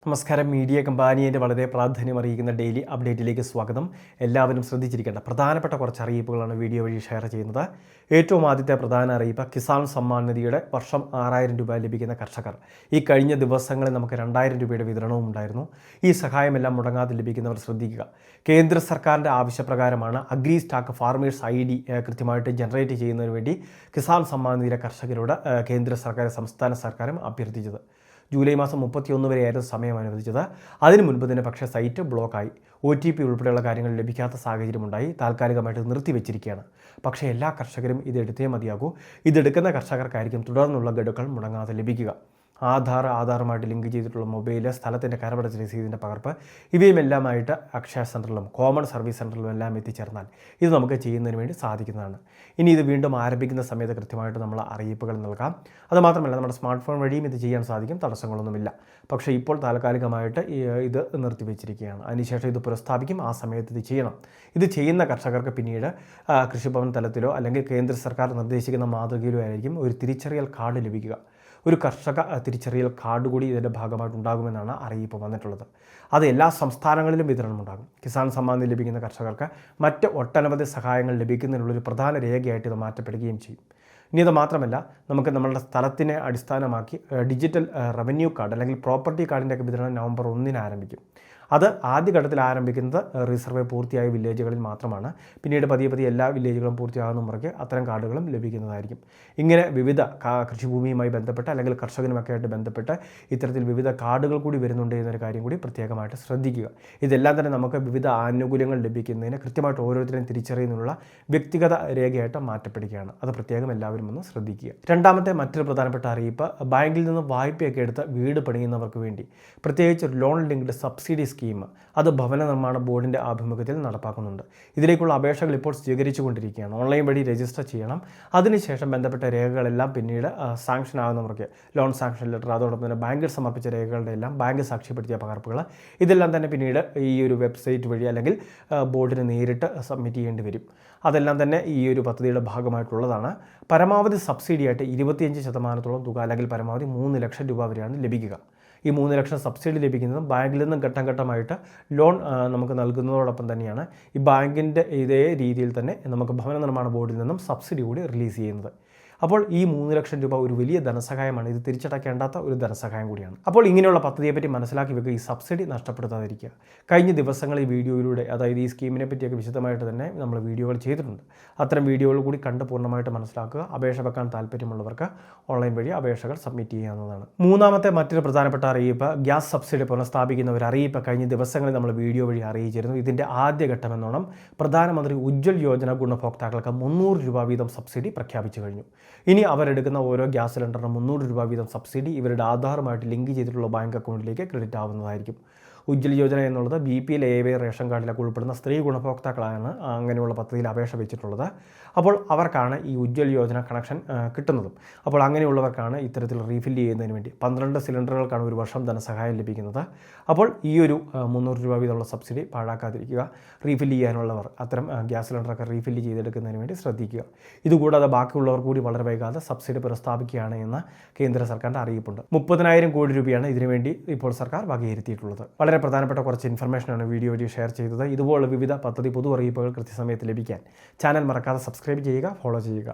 നമസ്കാരം. മീഡിയ കമ്പാനിയുടെ വളരെ പ്രാധാന്യമറിയിക്കുന്ന ഡെയിലി അപ്ഡേറ്റിലേക്ക് സ്വാഗതം. എല്ലാവരും ശ്രദ്ധിച്ചിരിക്കേണ്ട പ്രധാനപ്പെട്ട കുറച്ച് അറിയിപ്പുകളാണ് വീഡിയോ വഴി ഷെയർ ചെയ്യുന്നത്. ഏറ്റവും ആദ്യത്തെ പ്രധാന അറിയിപ്പ്, കിസാൻ സമ്മാൻ നിധിയുടെ വർഷം 6000 രൂപ ലഭിക്കുന്ന കർഷകർ. ഈ കഴിഞ്ഞ ദിവസങ്ങളിൽ നമുക്ക് 2000 രൂപയുടെ വിതരണവും ഉണ്ടായിരുന്നു. ഈ സഹായമെല്ലാം മുടങ്ങാതെ ലഭിക്കുന്നവർ ശ്രദ്ധിക്കുക. കേന്ദ്ര സർക്കാരിൻ്റെ ആവശ്യപ്രകാരമാണ് അഗ്രി സ്റ്റാക്ക് ഫാർമേഴ്സ് ID കൃത്യമായിട്ട് ജനറേറ്റ് ചെയ്യുന്നതിന് വേണ്ടി കിസാൻ സമ്മാൻ നിധിയുടെ കർഷകരോട് കേന്ദ്ര സർക്കാർ സംസ്ഥാന സർക്കാരും അഭ്യർത്ഥിച്ചത്. ജൂലൈ മാസം 31 വരെയായിരുന്നു സമയം അനുവദിച്ചത്. അതിനു മുൻപ് തന്നെ പക്ഷേ സൈറ്റ് ബ്ലോക്കായി. OTP ഉൾപ്പെടെയുള്ള കാര്യങ്ങൾ ലഭിക്കാത്ത സാഹചര്യമുണ്ടായി. താൽക്കാലികമായിട്ട് നിർത്തിവെച്ചിരിക്കുകയാണ്. പക്ഷേ എല്ലാ കർഷകരും ഇത് എടുത്തേ മതിയാകൂ. ഇതെടുക്കുന്ന കർഷകർക്കായിരിക്കും തുടർന്നുള്ള ഗഡുക്കൾ മുടങ്ങാതെ ലഭിക്കുക. ആധാറുമായിട്ട് ലിങ്ക് ചെയ്തിട്ടുള്ള മൊബൈൽ, സ്ഥലത്തിൻ്റെ കരമടച്ച രസീതിൻ്റെ പകർപ്പ്, ഇവയുമെല്ലാമായിട്ട് അക്ഷയ സെൻറ്ററിലും കോമൺ സർവീസ് സെൻറ്ററിലും എല്ലാം എത്തിച്ചേർന്നാൽ ഇത് നമുക്ക് ചെയ്യുന്നതിന് വേണ്ടി സാധിക്കുന്നതാണ്. ഇനി ഇത് വീണ്ടും ആരംഭിക്കുന്ന സമയത്ത് കൃത്യമായിട്ട് നമ്മൾ അറിയിപ്പുകൾ നൽകാം. അതുമാത്രമല്ല, നമ്മുടെ സ്മാർട്ട് ഫോൺ വഴിയും ഇത് ചെയ്യാൻ സാധിക്കും, തടസ്സങ്ങളൊന്നുമില്ല. പക്ഷേ ഇപ്പോൾ താൽക്കാലികമായിട്ട് ഇത് നിർത്തിവെച്ചിരിക്കുകയാണ്. അതിനുശേഷം ഇത് പുനഃസ്ഥാപിക്കും. ആ സമയത്ത് ഇത് ചെയ്യണം. ഇത് ചെയ്യുന്ന കർഷകർക്ക് പിന്നീട് കൃഷിഭവൻ തലത്തിലോ അല്ലെങ്കിൽ കേന്ദ്ര സർക്കാർ നിർദ്ദേശിക്കുന്ന മാതൃകയിലോ ആയിരിക്കും ഒരു തിരിച്ചറിയൽ കാർഡ് ലഭിക്കുക. ഒരു കർഷക തിരിച്ചറിയൽ കാർഡ് കൂടി ഇതിൻ്റെ ഭാഗമായിട്ടുണ്ടാകുമെന്നാണ് അറിയിപ്പ് വന്നിട്ടുള്ളത്. അത് എല്ലാ സംസ്ഥാനങ്ങളിലും വിതരണമുണ്ടാകും. കിസാൻ സമ്മാൻ നിധി ലഭിക്കുന്ന കർഷകർക്ക് മറ്റ് ഒട്ടനവധി സഹായങ്ങൾ ലഭിക്കുന്നതിനുള്ളൊരു പ്രധാന രേഖയായിട്ട് ഇത് മാറ്റപ്പെടുകയും ചെയ്യും. ഇനി അത് മാത്രമല്ല, നമുക്ക് നമ്മളുടെ സ്ഥലത്തിനെ അടിസ്ഥാനമാക്കി ഡിജിറ്റൽ റവന്യൂ കാർഡ് അല്ലെങ്കിൽ പ്രോപ്പർട്ടി കാർഡിൻ്റെയൊക്കെ വിതരണം നവംബർ 1 ആരംഭിക്കും. അത് ആദ്യഘട്ടത്തിൽ ആരംഭിക്കുന്നത് റിസർവേ പൂർത്തിയായ വില്ലേജുകളിൽ മാത്രമാണ്. പിന്നീട് പതിയെ എല്ലാ വില്ലേജുകളും പൂർത്തിയാകുന്ന മുറയ്ക്ക് അത്തരം കാർഡുകളും ലഭിക്കുന്നതായിരിക്കും. ഇങ്ങനെ വിവിധ കൃഷിഭൂമിയുമായി ബന്ധപ്പെട്ട് അല്ലെങ്കിൽ കർഷകനുമൊക്കെ ആയിട്ട് ബന്ധപ്പെട്ട് ഇത്തരത്തിൽ വിവിധ കാർഡുകൾ കൂടി വരുന്നുണ്ട് എന്നൊരു കാര്യം കൂടി പ്രത്യേകമായിട്ട് ശ്രദ്ധിക്കുക. ഇതെല്ലാം തന്നെ നമുക്ക് വിവിധ ആനുകൂല്യങ്ങൾ ലഭിക്കുന്നതിന് കൃത്യമായിട്ട് ഓരോരുത്തരെയും തിരിച്ചറിയുന്നതിനുള്ള വ്യക്തിഗത രേഖയായിട്ട് മാറ്റപ്പെടുകയാണ്. അത് പ്രത്യേകം എല്ലാവരും ഒന്ന് ശ്രദ്ധിക്കുക. രണ്ടാമത്തെ മറ്റൊരു പ്രധാനപ്പെട്ട അറിയിപ്പ്, ബാങ്കിൽ നിന്ന് വായ്പയൊക്കെ എടുത്ത് വീട് പണിയുന്നവർക്ക് വേണ്ടി പ്രത്യേകിച്ച് ലോൺ ലിങ്ക്ഡ് സബ്സിഡി സ്കീം അത് ഭവന നിർമ്മാണ ബോർഡിൻ്റെ ആഭിമുഖ്യത്തിൽ നടപ്പാക്കുന്നുണ്ട്. ഇതിലേക്കുള്ള അപേക്ഷകൾ ഇപ്പോൾ സ്വീകരിച്ചു കൊണ്ടിരിക്കുകയാണ്. ഓൺലൈൻ വഴി രജിസ്റ്റർ ചെയ്യണം. അതിനുശേഷം ബന്ധപ്പെട്ട രേഖകളെല്ലാം പിന്നീട് സാങ്ഷൻ ആകുന്നവർക്ക് ലോൺ സാങ്ഷൻ ലെറ്റർ, അതോടൊപ്പം തന്നെ ബാങ്കിൽ സമർപ്പിച്ച രേഖകളുടെ എല്ലാം ബാങ്ക് സാക്ഷ്യപ്പെടുത്തിയ പകർപ്പുകൾ, ഇതെല്ലാം തന്നെ പിന്നീട് ഈ ഒരു വെബ്സൈറ്റ് വഴി അല്ലെങ്കിൽ ബോർഡിന് നേരിട്ട് സബ്മിറ്റ് ചെയ്യേണ്ടി വരും. അതെല്ലാം തന്നെ ഈ ഒരു പദ്ധതിയുടെ ഭാഗമായിട്ടുള്ളതാണ്. പരമാവധി സബ്സിഡിയായിട്ട് 25% തുക അല്ലെങ്കിൽ പരമാവധി 3 ലക്ഷം രൂപ വരെയാണ് ലഭിക്കുക. ഈ 3 ലക്ഷം സബ്സിഡി ലഭിക്കുന്നതും ബാങ്കിൽ നിന്നും ഘട്ടം ഘട്ടമായിട്ട് ലോൺ നമുക്ക് നൽകുന്നതോടൊപ്പം തന്നെയാണ് ഈ ബാങ്കിൻ്റെ ഇതേ രീതിയിൽ തന്നെ നമുക്ക് ഭവന നിർമ്മാണ ബോർഡിൽ നിന്നും സബ്സിഡി കൂടി റിലീസ് ചെയ്യുന്നത്. അപ്പോൾ ഈ 3 ലക്ഷം രൂപ ഒരു വലിയ ധനസഹായമാണ്. ഇത് തിരിച്ചടയ്ക്കേണ്ടാത്ത ഒരു ധനസഹായം കൂടിയാണ്. അപ്പോൾ ഇങ്ങനെയുള്ള പദ്ധതിയെപ്പറ്റി മനസ്സിലാക്കി വെക്കുക. ഈ സബ്സിഡി നഷ്ടപ്പെടുത്താതിരിക്കുക. കഴിഞ്ഞ ദിവസങ്ങളിൽ ഈ വീഡിയോയിലൂടെ, അതായത് ഈ സ്കീമിനെ പറ്റിയൊക്കെ വിശദമായിട്ട് തന്നെ നമ്മൾ വീഡിയോകൾ ചെയ്തിട്ടുണ്ട്. അത്തരം വീഡിയോകൾ കൂടി കണ്ട് പൂർണ്ണമായിട്ട് മനസ്സിലാക്കുക. അപേക്ഷ വെക്കാൻ താല്പര്യമുള്ളവർക്ക് ഓൺലൈൻ വഴി അപേക്ഷകൾ സബ്മിറ്റ് ചെയ്യാവുന്നതാണ്. മൂന്നാമത്തെ മറ്റൊരു പ്രധാനപ്പെട്ട അറിയിപ്പ്, ഗ്യാസ് സബ്സിഡി പുനഃസ്ഥാപിക്കുന്ന ഒരു അറിയിപ്പ് കഴിഞ്ഞ ദിവസങ്ങളിൽ നമ്മൾ വീഡിയോ വഴി അറിയിച്ചിരുന്നു. ഇതിൻ്റെ ആദ്യഘട്ടം എന്നോണം പ്രധാനമന്ത്രി ഉജ്ജ്വൽ യോജന ഗുണഭോക്താക്കൾക്ക് 300 രൂപ വീതം സബ്സിഡി പ്രഖ്യാപിച്ചു കഴിഞ്ഞു. ഇനി അവരെടുക്കുന്ന ഓരോ ഗ്യാസ് സിലിണ്ടറിനും 300 രൂപ വീതം സബ്സിഡി ഇവരുടെ ആധാറുമായിട്ട് ലിങ്ക് ചെയ്തിട്ടുള്ള ബാങ്ക് അക്കൗണ്ടിലേക്ക് ക്രെഡിറ്റ് ആവുന്നതായിരിക്കും. ഉജ്ജ്വൽ യോജന എന്നുള്ളത് BPL AY റേഷൻ കാർഡിലൊക്കെ ഉൾപ്പെടുന്ന സ്ത്രീ ഗുണഭോക്താക്കളാണ് അങ്ങനെയുള്ള പദ്ധതിയിൽ അപേക്ഷ വെച്ചിട്ടുള്ളത്. അപ്പോൾ അവർക്കാണ് ഈ ഉജ്ജ്വൽ യോജന കണക്ഷൻ കിട്ടുന്നതും. അപ്പോൾ അങ്ങനെയുള്ളവർക്കാണ് ഇത്തരത്തിൽ റീഫില്ല് ചെയ്യുന്നതിന് വേണ്ടി 12 സിലിണ്ടറുകൾക്കാണ് ഒരു വർഷം ധനസഹായം ലഭിക്കുന്നത്. അപ്പോൾ ഈ ഒരു 300 രൂപ വീതമുള്ള സബ്സിഡി പാഴാക്കാതിരിക്കുക. റീഫില്ല് ചെയ്യാനുള്ളവർ അത്തരം ഗ്യാസ് സിലിണ്ടറൊക്കെ റീഫില്ല് ചെയ്തെടുക്കുന്നതിന് വേണ്ടി ശ്രദ്ധിക്കുക. ഇതുകൂടാതെ ബാക്കിയുള്ളവർ കൂടി വളരെ വൈകാതെ സബ്സിഡി പുനഃസ്ഥാപിക്കുകയാണ് എന്ന് കേന്ദ്ര സർക്കാരിൻ്റെ അറിയിപ്പുണ്ട്. 30,000 കോടി രൂപയാണ് ഇതിനുവേണ്ടി ഇപ്പോൾ സർക്കാർ വകയിരുത്തിയിട്ടുള്ളത്. വളരെ പ്രധാനപ്പെട്ട കുറച്ച് ഇൻഫർമേഷനാണ് വീഡിയോ വഴി ഷെയർ ചെയ്തത്. ഇതുപോലുള്ള വിവിധ പദ്ധതി പൊതു അറിയിപ്പുകൾ കൃത്യസമയത്ത് ലഭിക്കാൻ ചാനൽ മറക്കാതെ സബ്സ്ക്രൈബ് ചെയ്യുക, ഫോളോ ചെയ്യുക.